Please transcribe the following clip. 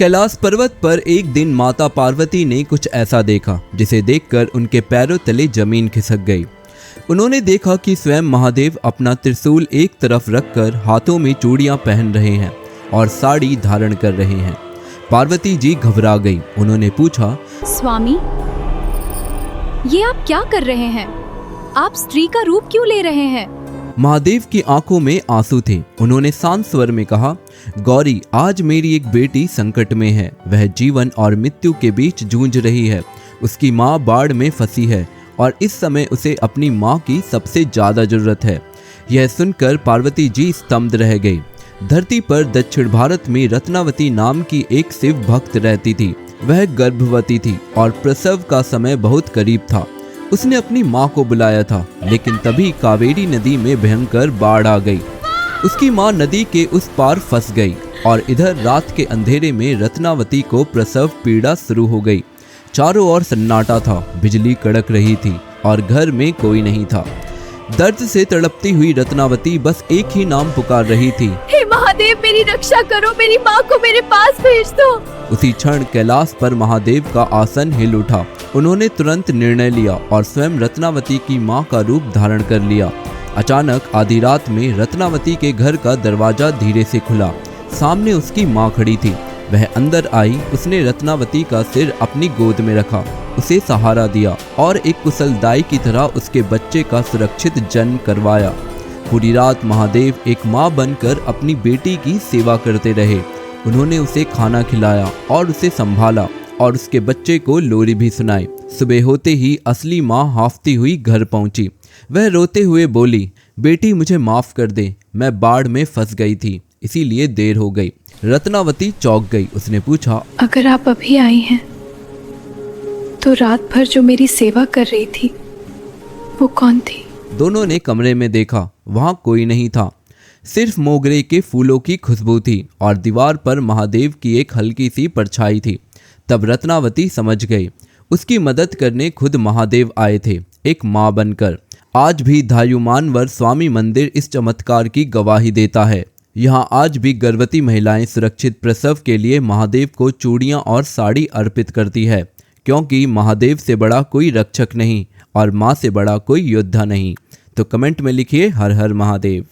कैलाश पर्वत पर एक दिन माता पार्वती ने कुछ ऐसा देखा जिसे देखकर उनके पैरों तले जमीन खिसक गई। उन्होंने देखा कि स्वयं महादेव अपना त्रिशूल एक तरफ रखकर हाथों में चूड़ियां पहन रहे हैं और साड़ी धारण कर रहे हैं। पार्वती जी घबरा गई। उन्होंने पूछा, स्वामी, ये आप क्या कर रहे हैं? आप स्त्री का रूप क्यों ले रहे हैं? महादेव की आंखों में आंसू थे। उन्होंने शांत स्वर में कहा, गौरी, आज मेरी एक बेटी संकट में है। वह जीवन और मृत्यु के बीच जूझ रही है। उसकी माँ बाढ़ में फंसी है और इस समय उसे अपनी माँ की सबसे ज्यादा जरूरत है। यह सुनकर पार्वती जी स्तब्ध रह गई। धरती पर दक्षिण भारत में रत्नावती नाम की एक शिव भक्त रहती थी। वह गर्भवती थी और प्रसव का समय बहुत करीब था। उसने अपनी माँ को बुलाया था, लेकिन तभी कावेरी नदी में भयंकर बाढ़ आ गई। उसकी माँ नदी के उस पार फंस गई और इधर रात के अंधेरे में रत्नावती को प्रसव पीड़ा शुरू हो गई। चारों ओर सन्नाटा था, बिजली कड़क रही थी और घर में कोई नहीं था। दर्द से तड़पती हुई रत्नावती बस एक ही नाम पुकार रही थी, हे महादेव, मेरी रक्षा करो, मेरी माँ को मेरे पास भेज दो। उसी क्षण कैलाश पर महादेव का आसन हिल उठा। उन्होंने तुरंत निर्णय लिया और स्वयं रत्नावती की माँ का रूप धारण कर लिया। अचानक आधी रात में रत्नावती के घर का दरवाजा धीरे से खुला। सामने उसकी माँ खड़ी थी। वह अंदर आई। उसने रत्नावती का सिर अपनी गोद में रखा, उसे सहारा दिया और एक कुशलदाई की तरह उसके बच्चे का सुरक्षित जन्म करवाया। पूरी रात महादेव एक माँ बनकर अपनी बेटी की सेवा करते रहे। उन्होंने उसे खाना खिलाया और उसे संभाला और उसके बच्चे को लोरी भी सुनाई। सुबह होते ही असली माँ हांफती हुई घर पहुंची। वह रोते हुए बोली, बेटी, मुझे माफ कर दे। मैं बाढ़ में फंस गई थी, इसीलिए देर हो गई। रत्नावती चौंक गई। उसने पूछा, अगर आप अभी आई हैं तो रात भर जो मेरी सेवा कर रही थी वो कौन थी? दोनों ने कमरे में देखा। वहां कोई नहीं था, सिर्फ मोगरे के फूलों की खुशबू थी और दीवार पर महादेव की एक हल्की सी परछाई थी। तब रत्नावती समझ गई। उसकी मदद करने खुद महादेव आए थे, एक माँ बनकर। आज भी धायुमानवर स्वामी मंदिर इस चमत्कार की गवाही देता है। यहाँ आज भी गर्भवती महिलाएं सुरक्षित प्रसव के लिए महादेव को चूड़ियाँ और साड़ी अर्पित करती है, क्योंकि महादेव से बड़ा कोई रक्षक नहीं और माँ से बड़ा कोई योद्धा नहीं। तो कमेंट में लिखिए, हर हर महादेव।